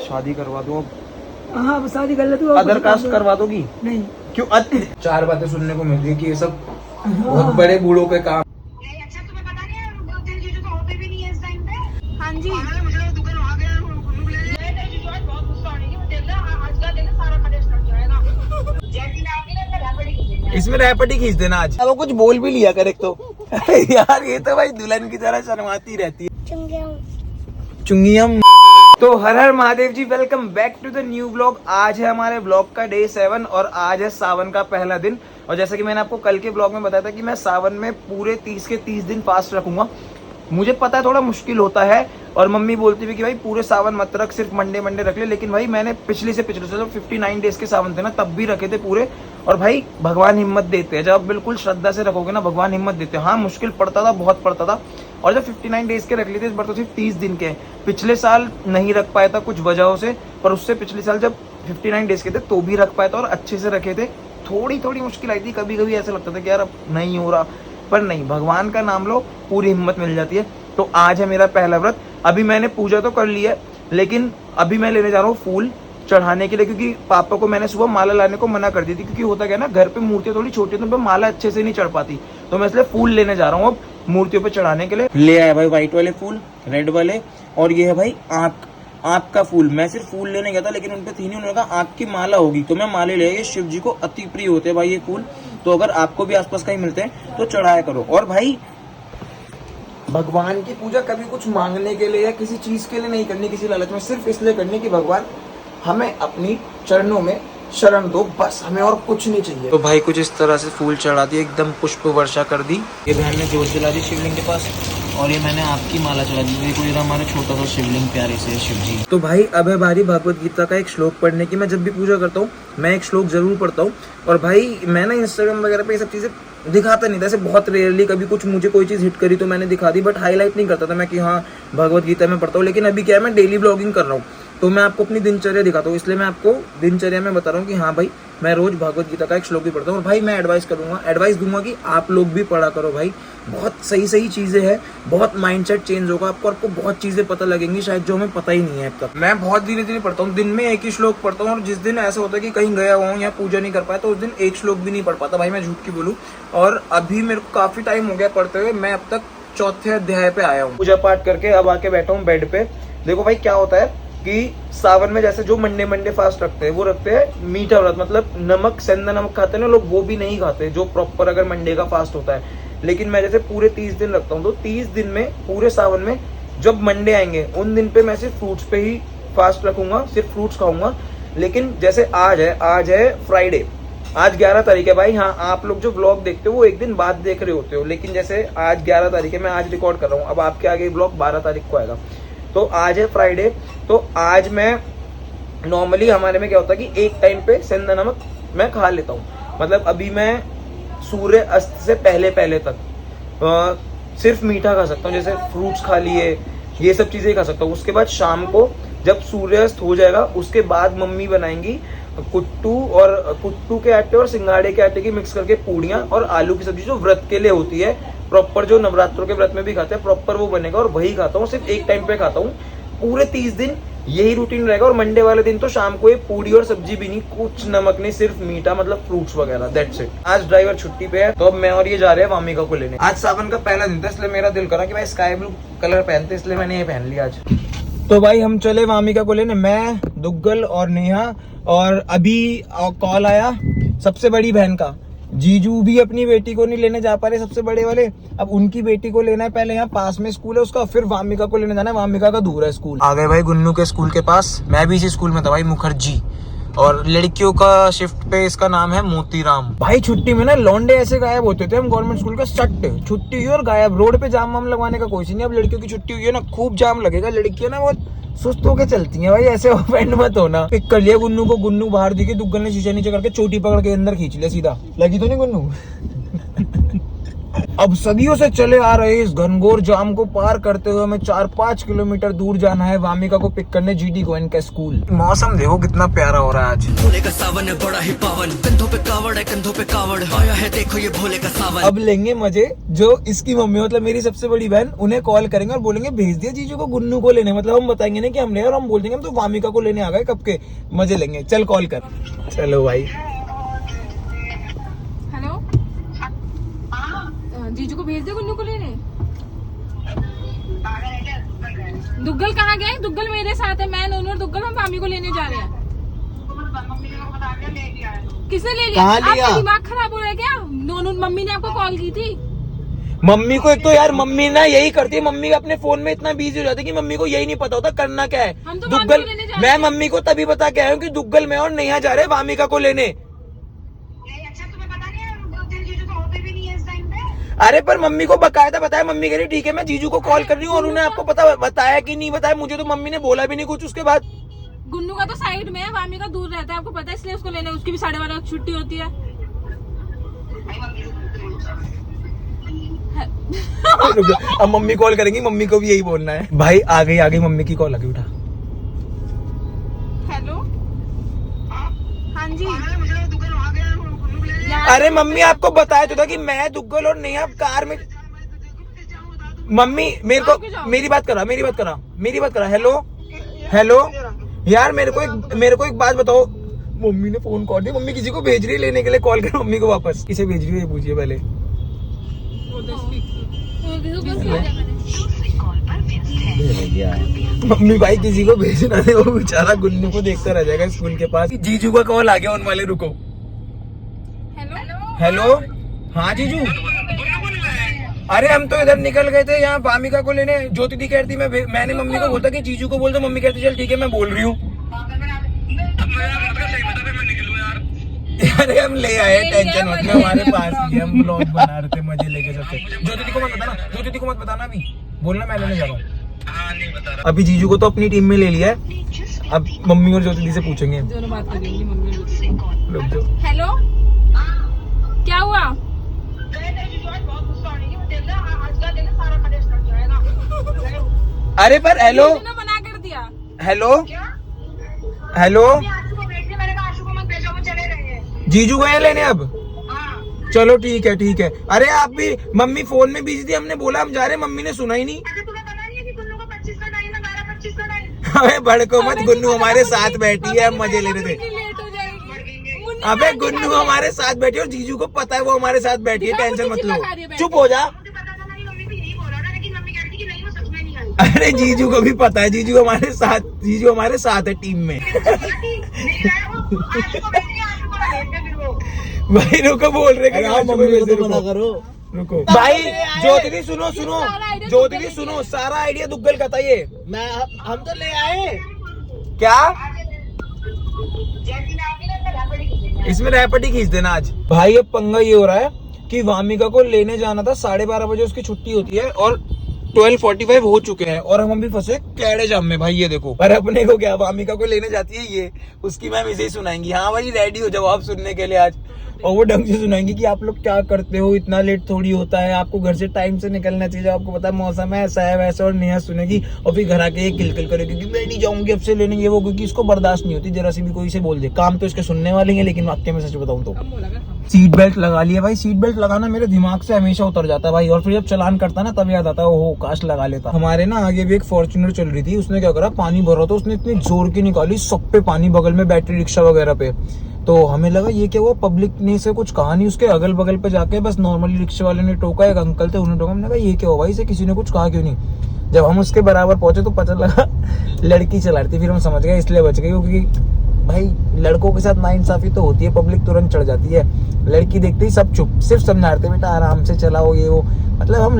शादी करवा दूं। हाँ शादी कर ले तू। अदर कास्ट करवा दोगी? नहीं। क्यों? 4 बातें सुनने को मिल रही है कि ये सब बहुत बड़े बूढ़ों पे काम। अच्छा तुम्हें पता नहीं है तेरे जीजू तो होते भी नहीं है इस टाइम पे। हाँ जी। मुझे दुकान वहाँ गया तेरे जीजू आज बहुत गुस्सा होने की, वो देख ले आज का दिन सारा कलेश कर जाएगा। जैसी मैं आऊंगी ना मैं रैपडी खींचेंगे। इसमें रैपटी खींच देना आज। अब वो कुछ बोल भी लिया कर एक तो। यार ये तो भाई दुल्हन की तरह शर्माती रहती है। चुंगियम। तो हर हर Mahadev ji, welcome back to the new vlog. आज है हमारे व्लॉग का डे 7 और आज है सावन का पहला दिन। और जैसा कि मैंने आपको कल के व्लॉग में बताया था कि मैं सावन में पूरे 30 के 30 दिन फास्ट रखूंगा। मुझे पता है थोड़ा मुश्किल होता है और मम्मी बोलती हुई कि भाई पूरे सावन मत रख, सिर्फ मंडे रख ले। लेकिन भाई मैंने पिछले से 59 डेज के सावन थे ना, तब भी रखे थे पूरे। और भाई भगवान हिम्मत देते हैं, जब आप बिल्कुल श्रद्धा से रखोगे ना भगवान हिम्मत देते हैं। हाँ मुश्किल पड़ता था, बहुत पड़ता था। और जब 59 डेज के रख लिए थे, इस बार तो सिर्फ 30 दिन के। पिछले साल नहीं रख पाया था कुछ वजहों से, पर उससे पिछले साल जब 59 डेज के थे तो भी रख पाया था और अच्छे से रखे थे। थोड़ी मुश्किल आई थी, कभी कभी ऐसा लगता था कि यार अब नहीं हो रहा, पर नहीं, भगवान का नाम लो पूरी हिम्मत मिल जाती है। तो आज है मेरा पहला व्रत। अभी मैंने पूजा तो कर ली है, लेकिन अभी मैं लेने जा रहा हूँ फूल चढ़ाने के लिए, क्योंकि पापा को मैंने सुबह माला लाने को मना कर दी थी। क्योंकि होता क्या ना, घर पे मूर्तियां थोड़ी छोटी तो माला अच्छे से नहीं चढ़ पाती, तो मैं इसलिए फूल लेने जा रहा हूँ अब मूर्तियों पे चढ़ाने के लिए। ले आया भाई व्हाइट वाले फूल, रेड वाले, और ये है भाई आँख का फूल। मैं सिर्फ फूल लेने गया था, लेकिन उनपे थी नहीं, उन्होंने कहा आँख की माला होगी, तो मैं माले ले आया। ये शिव जी को अति प्रिय होते हैं भाई ये फूल, तो अगर आपको भी आसपास कहीं मिलते हैं तो चढ़ाया करो। और भाई भगवान की पूजा कभी कुछ मांगने के लिए या किसी चीज के लिए नहीं करनी, किसी लालच में, सिर्फ इसलिए करनी कि भगवान हमें अपनी चरणों में शरण दो, बस हमें और कुछ नहीं चाहिए। तो भाई कुछ इस तरह से फूल चढ़ा दिए, एकदम पुष्प वर्षा कर दी। ये बहन ने जोत जला दी शिवलिंग के पास, और ये मैंने आपकी माला चढ़ा दी। देखो ये हमारे छोटा सा शिवलिंग प्यारे से शिव जी। तो भाई अब है बारी भगवत गीता का एक श्लोक पढ़ने की। मैं जब भी पूजा करता हूँ मैं एक श्लोक जरूर पढ़ता हूँ। और भाई मैं ना इंस्टाग्राम वगैरह पे ये सब चीजें दिखाता नहीं था, ऐसे बहुत रेयरली कभी कुछ मुझे कोई चीज हिट करी तो मैंने दिखा दी, बट हाईलाइट नहीं करता था मैं कि हाँ भगवत गीता में पढ़ता हूँ। लेकिन अभी क्या है, मैं डेली ब्लॉगिंग कर रहा हूँ, तो मैं आपको अपनी दिनचर्या दिखाता हूँ, इसलिए मैं आपको दिनचर्या में बता रहा हूँ कि हाँ भाई मैं रोज भगवत गीता का एक श्लोक भी पढ़ता हूँ। और भाई मैं एडवाइस दूंगा कि आप लोग भी पढ़ा करो भाई, बहुत सही चीजें हैं, बहुत माइंडसेट चेंज होगा आपको बहुत चीजें पता लगेंगी शायद जो हमें पता ही नहीं है अब तक। मैं बहुत धीरे पढ़ता हूँ, दिन में एक ही श्लोक पढ़ता हूँ। और जिस दिन ऐसा होता है कि कहीं गया हुआ हूँ या पूजा नहीं कर पाया, तो उस दिन एक श्लोक भी नहीं पढ़ पाता भाई, मैं झूठ की बोलूँ। और अभी मेरे को काफी टाइम हो गया पढ़ते हुए, मैं अब तक 4थे अध्याय पे आया हूँ। पूजा पाठ करके अब आके बैठा हूँ बेड पे। देखो भाई क्या होता है कि सावन में जैसे जो मंडे फास्ट रखते हैं, वो रखते हैं मीठा व्रत, मतलब नमक, सेंधा नमक खाते हैं ना लोग, वो भी नहीं खाते जो प्रॉपर अगर मंडे का फास्ट होता है। लेकिन मैं जैसे पूरे 30 दिन रखता हूँ, तो 30 दिन में पूरे सावन में जब मंडे आएंगे उन दिन पे मैं सिर्फ फ्रूट्स पे ही फास्ट रखूंगा, सिर्फ फ्रूट्स खाऊंगा। लेकिन जैसे आज है फ्राइडे, आज 11 तारीख है भाई। हाँ आप लोग जो ब्लॉग देखते हो वो एक दिन बाद देख रहे होते हो, लेकिन जैसे आज 11 तारीख है, मैं आज रिकॉर्ड कर रहा हूँ, अब आपके आगे ब्लॉग 12 तारीख को आएगा। तो आज है फ्राइडे, तो आज मैं नॉर्मली हमारे में क्या होता है कि एक टाइम पे सेंधा नमक मैं खा लेता हूँ। मतलब अभी मैं सूर्य अस्त से पहले तक सिर्फ मीठा खा सकता हूँ, जैसे फ्रूट्स खा लिए, ये सब चीजें खा सकता हूँ। उसके बाद शाम को जब सूर्यास्त हो जाएगा, उसके बाद मम्मी बनाएंगी कुट्टू के आटे और सिंगाड़े के आटे की मिक्स करके पूड़ियाँ और आलू की सब्जी, जो व्रत के लिए होती है प्रॉपर, जो नवरात्रों के व्रत में भी खाते हैं प्रॉपर, वो बनेगा और वही खाता हूँ। सिर्फ एक टाइम पे खाता हूँ, पूरे 30 दिन यही रूटीन रहेगा। और मंडे वाले दिन तो शाम को ये पूड़ी और सब्जी भी नहीं, कुछ नमक नहीं, सिर्फ मीठा, मतलब फ्रूट्स वगैरह, दैट्स इट। आज ड्राइवर छुट्टी पे है, तो अब मैं और ये जा रहे हैं वामिका को लेने। आज सावन का पहला दिन था, इसलिए मेरा दिल करा कि भाई स्काई ब्लू कलर पहनते, इसलिए मैंने ये पहन लिया आज। तो भाई हम चले वामिका को लेने, मैं, दुग्गल और नेहा। और अभी कॉल आया सबसे बड़ी बहन का, जीजू भी अपनी बेटी को नहीं लेने जा पा रहे सबसे बड़े वाले, अब उनकी बेटी को लेना है। पहले यहाँ पास में स्कूल है उसका, फिर वामिका को लेने जाना है, वामिका का दूर है स्कूल। आ गए भाई गुन्नू के स्कूल के पास, मैं भी इसी स्कूल में था भाई, मुखर्जी। और लड़कियों का शिफ्ट पे इसका नाम है मोतीराम। भाई छुट्टी में ना लौंडे ऐसे गायब होते थे, हम गवर्नमेंट स्कूल का सट छुट्टी हुई और गायब, रोड पे जाम वाम लगवाने का कोई नहीं। अब लड़कियों की छुट्टी हुई है ना, खूब जाम लगेगा। लड़कियां ना बहुत सुस्त होके चलती हैं भाई, ऐसे ऑफेंड मत होना। पिक कर लिया गुन्नू को, गुन्नू बाहर दिखे, दुग्गल ने शीशे नीचे करके चोटी पकड़ के अंदर खींच लिया सीधा। लगी तो नहीं गुन्नू? अब सदियों से चले आ रहे इस घनघोर जाम को पार करते हुए हमें 4-5 किलोमीटर दूर जाना है वामिका को पिक करने जीडी गोयन का स्कूल। मौसम देखो कितना प्यारा हो रहा है आज। भोले का सावन है बड़ा ही पावन, कंधों पे कावड़ है, कंधों पे कावड़ आया है, देखो ये भोले का सावन। अब लेंगे मजे। जो इसकी मम्मी मतलब मेरी सबसे बड़ी बहन, उन्हें कॉल करेंगे और बोलेंगे भेज दिया जीजू को गुन्नू को लेने। मतलब हम बताएंगे ना कि हम ले और हम बोल देंगे हम तो वामिका को लेने आ गए कब के। मजे लेंगे। चल कॉल कर। चलो भाई। हेलो जीजू को भेज दे गुन्नू को लेने। दुग्गल कहाँ गए? दुग्गल मेरे साथ है, मैं नोनू और दुग्गल हम मामी को लेने जा रहे हैं। किसने ले लिया? कहाँ लिया? आपका दिमाग खराब हो रहा है क्या? नोनू मम्मी ने आपको कॉल की थी। मम्मी को एक तो यार मम्मी ना यही करती है, मम्मी अपने फोन में इतना बिजी हो जाती है कि मम्मी को यही नहीं पता होता करना क्या है। हम तो दुग्गल, मामी को लेने जा रहे मैं हैं। मम्मी को तभी बता के आया हूँ कि दुग्गल में और नेहा जा रहे हैं वामिका को लेने। अच्छा तुम्हें पता नहीं है 2 दिन जीजू तो होते भी नहीं है इस टाइम पे। अरे पर मम्मी को बकायदा बताया, मम्मी कह रही ठीक है मैं जीजू को कॉल कर रही हूँ। और उन्हें आपको पता बताया कि नहीं बताया? मुझे तो मम्मी ने बोला भी नहीं कुछ उसके बाद। गुन्नू का तो साइड में है, वामी का दूर रहता है, आपको पता है, इसलिए उसको लेने उसकी भी 12:30 छुट्टी होती है। अब मम्मी कॉल करेंगी, मम्मी को भी यही बोलना है। भाई आ गई मम्मी की कॉल। लगी उठा। हेलो हाँ जी। मुझे दुकान आ गया गुन्नू ले ले। अरे मम्मी आपको बताया तो था कि मैं दुग्गल और नेहा कार में। मम्मी मेरी बात करा। हेलो यार मेरे को एक बात बताओ। मम्मी ने फोन कर दिया, मम्मी किसी को भेज रही है लेने के लिए। कॉल कर मम्मी को वापस। किसे भेज रही है ये पूछिए पहले। मम्मी भाई किसी को भेजना नहीं, वो बेचारा गुन्नू को देखता रह जाएगा स्कूल के पास। जीजू का कॉल आ गया उन वाले। रुको। हेलो हाँ जीजू। अरे हम तो इधर निकल गए थे यहाँ वामिका को लेने। ज्योति दी कहती मैंने मम्मी को बोलता कि जीजू को बोल दो। मम्मी कहती चल ठीक है मैं बोल रही हूँ। अरे हम ले आए, टेंशन मत लो, हमारे पास ही है, हम ब्लॉग बना रहे थे मजे लेके सबसे। ज्योति को मत बताना अभी, बोलना मैं लेने जा रहा हूँ। अभी जीजू को तो अपनी टीम में ले लिया है, अब मम्मी और ज्योति दी से पूछेंगे। दोनों बात करेंगी मम्मी। रुक जाओ। हेलो क्या हुआ? बहुत गुस्सा होने की वो देख ले आज का दिन सारा कलेश कर जाएगा। अरे पर हेलो मना कर दिया। हेलो हेलो आशु को भेज दे। मैंने कहा आशु को मत भेजो, वो चले गए हैं। जीजू गए लेने अब। हाँ चलो ठीक है। अरे आप भी, मम्मी फोन में बिजी थी, हमने बोला हम जा रहे हैं, मम्मी ने सुना ही नहीं। अच्छा तुम्हें पता नहीं है कि गुन्नू को 25 का टाइम है, 12:25 का टाइम। अबे भड़को मत, गुन्नू हमारे साथ बैठी है, हम मजे ले रहे थे। लेट हो जाएगी। अबे गुन्नू हमारे साथ बैठी है और जीजू को पता है वो हमारे साथ बैठी है, टेंशन मत लो। चुप हो जा। मुझे पता था मेरी मम्मी भी यही बोल रहा था, लेकिन मम्मी कह रही थी कि नहीं वो सच में नहीं आई। अरे जीजू को भी पता है, जीजू हमारे साथ है टीम में। नहीं आया वो, आशु को भेज दिया, आशु को भेज दे फिर वो। भाई रुको, बोल रहे कि मम्मी को तो मना करो। रुको भाई। ज्योति दी सुनो, सारा आइडिया दुग्गल का था ये। हम तो ले आए। क्या जैसी मैं आऊंगी ना तो रैपिड ही खींचेंगे। इसमें रैपिड ही खींच देना आज। भाई अब पंगा ये हो रहा है कि वामिका को लेने जाना था, 12:30 बजे उसकी छुट्टी होती है और 12:45 हो चुके हैं और हम अभी फंसे कैड़े जाम में। भाई ये देखो, पर अपने को क्या, वामिका को लेने जाती है ये, उसकी मैम इसे ही सुनाएंगी। हाँ भाई रेडी हो जवाब सुनने के लिए आज। और वो ढंग से सुनाएंगी कि आप लोग क्या करते हो, इतना लेट थोड़ी होता है, आपको घर से टाइम से निकलना चाहिए, आपको पता है मौसम है ऐसा है वैसा। और नेहा सुनेगी और फिर घर आके किलकिल करेगी कि मैं नहीं जाऊंगी अब से लेने, ये वो, क्योंकि इसको बर्दाश्त नहीं होती जरा सी भी कोई से बोल दे। काम तो इसके सुनने वाले हैं, लेकिन वाक्य में सच बताऊं तो सीट बेल्ट लगा लिया भाई। सीट बेल्ट लगाना मेरे दिमाग से हमेशा उतर जाता है भाई, और फिर जब चलान करता ना तब याद आता है ओहो काश लगा लेता। हमारे ना आगे भी एक फॉर्च्यूनर चल रही थी, उसने क्या करा, पानी भर रहा था, उसने इतनी जोर की निकाली सब पे पानी, बगल में बैटरी रिक्शा वगैरह पे। तो हमें लगा ये क्या हुआ, पब्लिक ने से कुछ कहा नहीं, उसके अगल बगल पे जाके बस नॉर्मली रिक्शे वाले ने टोका, एक अंकल थे उन्होंने टोका। हमने कहा ये क्या हुआ भाई, इसे किसी ने कुछ कहा क्यों नहीं। जब हम उसके बराबर पहुंचे तो पता लगा लड़की चला रही थी, फिर हम समझ गए इसलिए बच गए, क्योंकि भाई लड़कों के साथ नाइंसाफी तो होती है, पब्लिक तुरंत चढ़ जाती है। लड़की देखते ही सब चुप, सिर्फ समझाते बेटा आराम से चलाओ ये वो। मतलब हम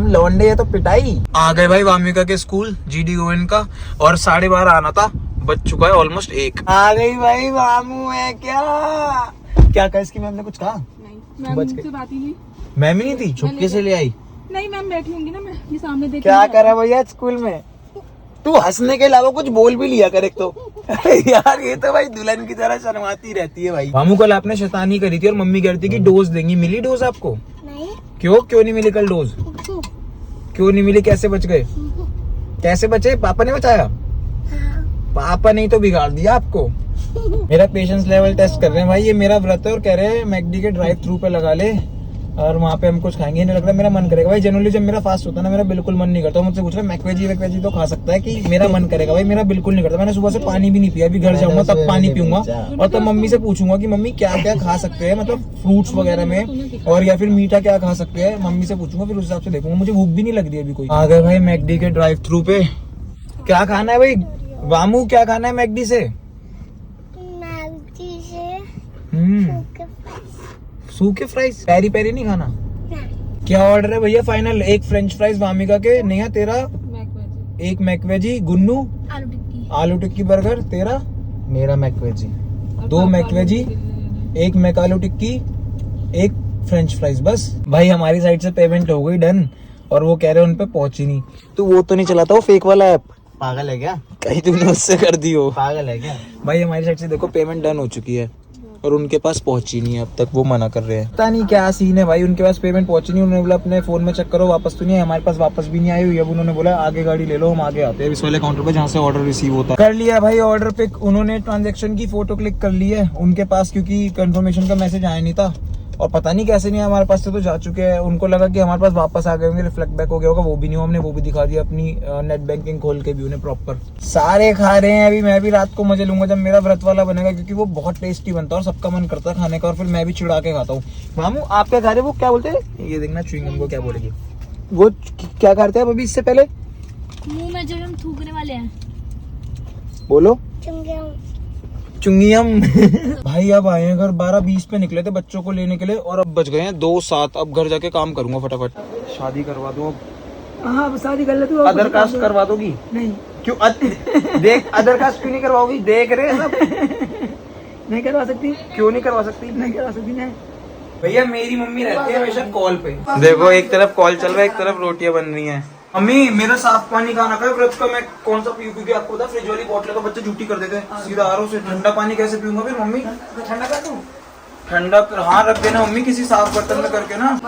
लौंडे है तो पिटाई। आ गए भाई वामिका के स्कूल जीडी गोविंद का, और 12:30 आना था, बज चुका है ऑलमोस्ट 1। आ गई भाई, मामू है क्या कहा इसकी मैम ने कुछ कहा? नहीं मैम से बात ही नहीं। मैम ही नहीं थी, छुपके से ले आई। नहीं मैम बैठी होंगी ना, मैं ये सामने देख। क्या करा भैया स्कूल में? तू हंसने के अलावा कुछ बोल भी लिया कर एक तो। यार ये तो भाई दुल्हन की तरह शर्माती रहती है भाई। मामू कल आपने शैतानी करी थी और मम्मी कह रही थी कि डोज देंगी, मिली डोज आपको? नहीं क्यों नहीं मिली कल डोज? क्यों नहीं मिली? कैसे बच गए? कैसे बचे? पापा ने बचाया? पापा ने ही तो बिगाड़ दिया आपको। मेरा पेशेंस लेवल टेस्ट कर रहे हैं भाई। ये मेरा व्रत है और कह रहे हैं मैकडी के ड्राइव थ्रू पे लगा ले और वहाँ पे हम कुछ खाएंगे। नहीं लग रहा मेरा मन करेगा भाई। जनरली जब मेरा फास्ट होता है ना, मेरा बिल्कुल मन नहीं करता। मुझसे पूछ रहे मैकवेजी तो खा सकता है कि मेरा मन करेगा भाई? मेरा बिल्कुल नहीं करता। मैंने सुबह से पानी भी नहीं पिया। अभी घर जाऊंगा तब पानी पीऊंगा और तब मम्मी से पूछूंगा कि मम्मी क्या क्या खा सकते हैं, मतलब फ्रूट्स वगैरह में, और या फिर मीठा क्या खा सकते हैं। मम्मी से पूछूंगा, फिर उस हिसाब से देखूंगा। मुझे भूख भी नहीं लग रही अभी कोई। आ गए भाई मैकडी के ड्राइव थ्रू पे। क्या खाना है भाई वामू? क्या खाना है मैकडी से? सूखे फ्राइज? पेरी पेरी नहीं खाना? क्या ऑर्डर है भैया फाइनल? एक फ्रेंच फ्राइज वामिका के, नेहा तेरा, एक मैकवेजी, गुन्नू आलू टिक्की बर्गर, तेरा, मेरा मैकवेजी, दो मैकवेजी, एक मैक आलू टिक्की, एक फ्रेंच फ्राइज। बस भाई हमारी साइड से पेमेंट हो गई डन, और वो कह रहे हैं उन पे पहुंची नहीं। तो वो तो नहीं चलाता वो फेक वाला ऐप? पागल है क्या? कहीं तुमने उससे कर दी हो? पागल है क्या? भाई हमारी साइड से देखो पेमेंट डन हो चुकी है और उनके पास पहुंची नहीं है अब तक। वो मना कर रहे हैं, पता नहीं क्या सीन है भाई। उनके पास पेमेंट पहुंची नहीं। उन्होंने बोला अपने फोन में चेक करो, वापस तो नहीं है। हमारे पास वापस भी नहीं आई हुई। अब उन्होंने बोला आगे गाड़ी ले लो, हम आगे आते हैं इस वाले काउंटर पे जहाँ से ऑर्डर रिसीव होता है। कर लिया भाई ऑर्डर पिक। उन्होंने ट्रांजेक्शन की फोटो क्लिक कर ली है उनके पास, क्योंकि कंफर्मेशन का मैसेज आया नहीं था और पता नहीं कैसे नहीं, हमारे पास से तो जा चुके हैं। उनको लगा कि हमारे पास वापस आ गए होंगे, रिफ्लेक्ट बैक हो गया होगा। वो भी नहीं, हमने वो भी दिखा दिया अपनी नेट बैंकिंग खोल के भी उन्हें प्रॉपर। सारे खा रहे हैं अभी। मैं भी रात को मजे लूंगा जब मेरा व्रत वाला बनेगा, क्योंकि वो बहुत टेस्टी बनता है और सबका मन करता है खाने का। और फिर मैं भी चिढ़ा के खाता हूँ। मामू आप क्या खा रहे हो? वो क्या बोलते हैं, ये देखना च्युइंगम को क्या बोलेगी वो। क्या करते हैं अभी इससे पहले? मुंह में जब हम थूकने वाले हैं। बोलो चुंगियम। भाई अब आए हैं घर, 12:20 पे निकले थे बच्चों को लेने के लिए और अब बज गए हैं 2:07। अब घर जाके काम करूंगा फटाफट। शादी करवा दूं अब। हाँ शादी कर ले तू। अदर कास्ट करवा दोगी? नहीं। क्यों? देख अदर कास्ट क्यों नहीं करवाओगी? देख रहे हैं सब। नहीं करवा सकती। क्यों नहीं करवा सकती? नहीं करवा सकती। नहीं भैया मेरी मम्मी रहती है हमेशा कॉल पे। देखो एक तरफ कॉल चल रहा है, एक तरफ रोटियां बन रही हैं। मम्मी मेरा साफ पानी खाना का व्रत का मैं कौन सा पीऊँ? क्योंकि आपको पता फ्रिज वाली बोतल तो बच्चे झूठी कर देते हैं। सीधा आरो से ठंडा पानी कैसे पीऊंगा फिर मम्मी? ठंडा कर दूं? ठंडा हाँ रख देना मम्मी, किसी साफ बर्तन में करके ना।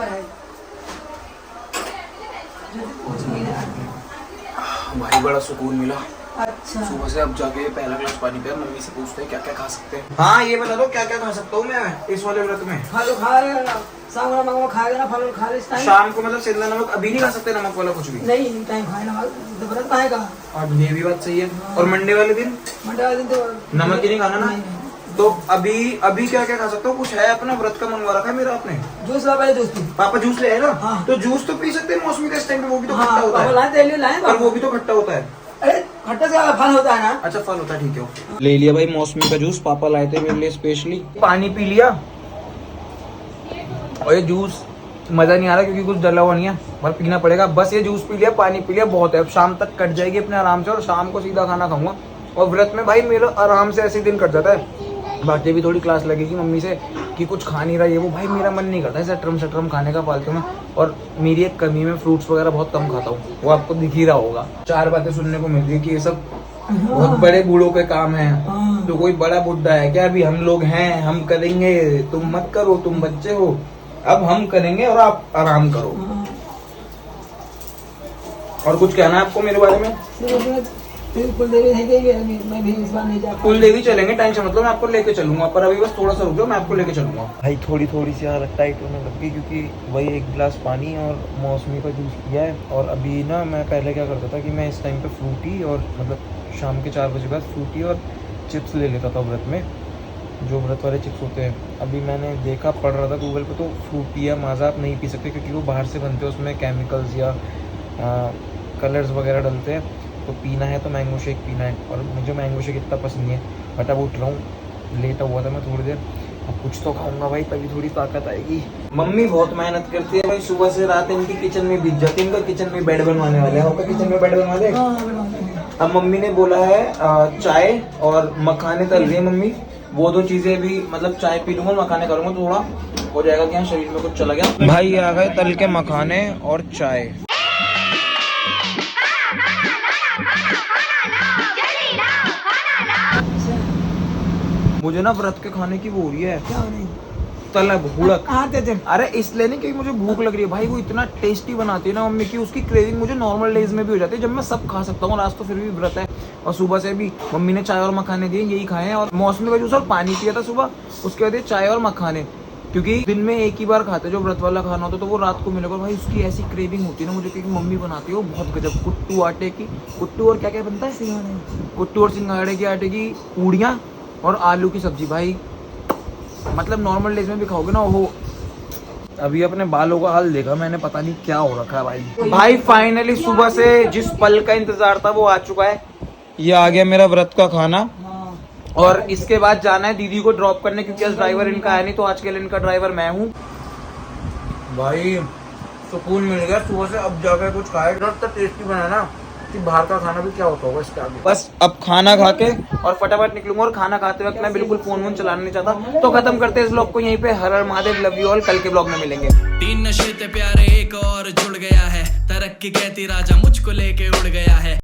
भाई बड़ा सुकून मिला। अच्छा सुबह से अब जाके पहला गिलास पानी पिया। मम्मी से पूछते हैं क्या क्या खा सकते हैं। हाँ ये बता दो क्या क्या खा सकता हूँ मैं इस वाले व्रत में? फल खा रहे, शाम वाला नमक खाएगा ना, फल खा ले इस टाइम। शाम को मतलब सेंधा नमक अभी नहीं खा सकते, नमक वाला कुछ भी नहीं, टाइम खाएगा व्रत खाएगा। अब ये भी बात सही है। और मंडे वाले दिन? मंडे वाले दिन तो नमक ही नहीं खाना ना। तो अभी क्या क्या खा सकता हूँ? कुछ है अपना व्रत का मंगवा रखा है मेरा आपने? जूस ला पहले। Juice P. पापा जूस ले आए ना? हाँ। तो जूस तो पी सकते हैं मौसमी का इस टाइम पे, वो भी तो हाँ, खट्टा होता है। लाए पर वो भी तो खट्टा होता है। अरे खट्टा से फल होता है ना। अच्छा फल होता है, ठीक है। ले लिया भाई मौसमी का जूस, पापा लाए थे मेरे लिए स्पेशली। पानी पी लिया और ये जूस मजा नहीं आ रहा क्योंकि कुछ डला हुआ नहीं है, पर पीना पड़ेगा। बस ये जूस पी लिया, पानी पी लिया, बहुत है। अब शाम तक कट जाएगी अपने आराम से और शाम को सीधा खाना खाऊंगा। और व्रत में भाई मेरा आराम से ऐसे दिन कट जाता है। बाकी भी थोड़ी क्लास लगेगी मम्मी से कि कुछ खा नहीं रहा ये वो। भाई मेरा मन नहीं करता है सटरम खाने का फालतू में। और मेरी एक कमी में फ्रूट्स वगैरह बहुत कम खाता हूँ, वो आपको दिख ही रहा होगा। 4 बातें सुनने को मिलती है कि ये सब बहुत बड़े बूढ़ों के काम है। तो कोई बड़ा बुड्ढा है क्या? अभी हम लोग हैं, हम करेंगे, तुम मत करो, तुम बच्चे हो। अब हम करेंगे और आप आराम करो। और कुछ कहना है आपको मेरे बारे में? कुलदेवी नहीं गई, मैं भी इस बार नहीं जा। कुलदेवी चलेंगे, टेंशन मतलब मैं आपको लेके चलूंगा। पर अभी बस थोड़ा सा रुक जाओ, मैं आपको लेके चलूंगा। भाई थोड़ी सी हालत टाइट होने लग गई क्योंकि वही 1 गिलास पानी और मौसमी का जूस पिया है। और अभी ना मैं पहले क्या करता था कि मैं इस टाइम पे फ्रूटी और मतलब शाम के 4 बजे बाद फ्रूटी और चिप्स ले लेता था व्रत में, जो व्रत वाले चिप्स होते हैं। अभी मैंने देखा, पढ़ रहा था गूगल पे, तो फ्रूटी या माज़ा आप नहीं पी सकते क्योंकि वो बाहर से बनते हैं, उसमें केमिकल्स या कलर्स वगैरह डलते हैं। तो पीना है तो मैंगो शेक पीना है। और मुझे मैंगो शेक इतना पसंद नहीं है। बट अब उठ रहा हूँ, लेटा हुआ था मैं थोड़ी देर, अब कुछ तो खाऊंगा भाई, तभी थोड़ी ताकत आएगी। मम्मी बहुत मेहनत करती है भाई, सुबह से रात इनकी किचन में बीत जाती है। इनका किचन में बेड बनवाने वाले हैं। आपका किचन में बेड बनवा दे। अब मम्मी ने बोला है चाय और मखाने तल रही है मम्मी। वो 2 चीजें भी, मतलब चाय पी लूंगा, मखाने करूंगा तो थोड़ा हो जाएगा कि हाँ शरीर में कुछ चला गया। भाई आ गए तल के मखाने और चाय। मुझे ना व्रत के खाने की वो हो रही है। क्या नहीं तलब हुड़क। हाँ तेरे अरे इसलिए नहीं क्योंकि मुझे भूख लग रही है भाई, वो इतना टेस्टी बनाती है ना मम्मी की, उसकी क्रेविंग मुझे नॉर्मल डेज में भी हो जाती है जब मैं सब खा सकता हूँ। और आज तो फिर भी व्रत है और सुबह से भी मम्मी ने चाय और मखाने दिए, यही खाए हैं। और मौसमी का जूस और पानी पिया था सुबह, उसके बाद ये चाय और मखाने, क्योंकि दिन में एक ही बार खाते जो व्रत वाला खाना होता तो वो रात को मिलेगा। भाई उसकी ऐसी क्रेविंग होती है ना मुझे, क्योंकि मम्मी बनाती है वो बहुत गजब, कुट्टू आटे की, कुट्टू और क्या क्या बनता है, कुट्टू और सिंगाड़े के आटे की पूड़ियाँ और आलू की सब्जी। भाई मतलब नॉर्मल डेज में भी खाओगे ना वो। अभी अपने बालों का हाल देखा मैंने, पता नहीं क्या हो रखा है भाई। भाई फाइनली सुबह से जिस पल का इंतजार था वो आ चुका है, ये आ गया मेरा व्रत का खाना। और इसके बाद जाना है दीदी को ड्रॉप करने, क्योंकि आज ड्राइवर इनका है नहीं, तो आज के लिए इनका ड्राइवर मैं हूँ। भाई सुकून मिल गया सुबह से, अब जाकर कुछ खाए। इतना टेस्टी बना ना कि बाहर का खाना भी क्या होता होगा इसके आगे। बस अब खाना खा के और फटाफट निकलूंगा। और खाना खाते वक्त मैं बिल्कुल फोन वोन चलाना नहीं चाहता, तो खत्म करते हैं इस ब्लॉग को यहीं पे। हर हर महादेव, लव यू ऑल। कल के ब्लॉग में मिलेंगे। 3 नशे ते प्यारे एक और जुड़ गया है, तरक्की कहती राजा मुझको लेके उड़ गया है।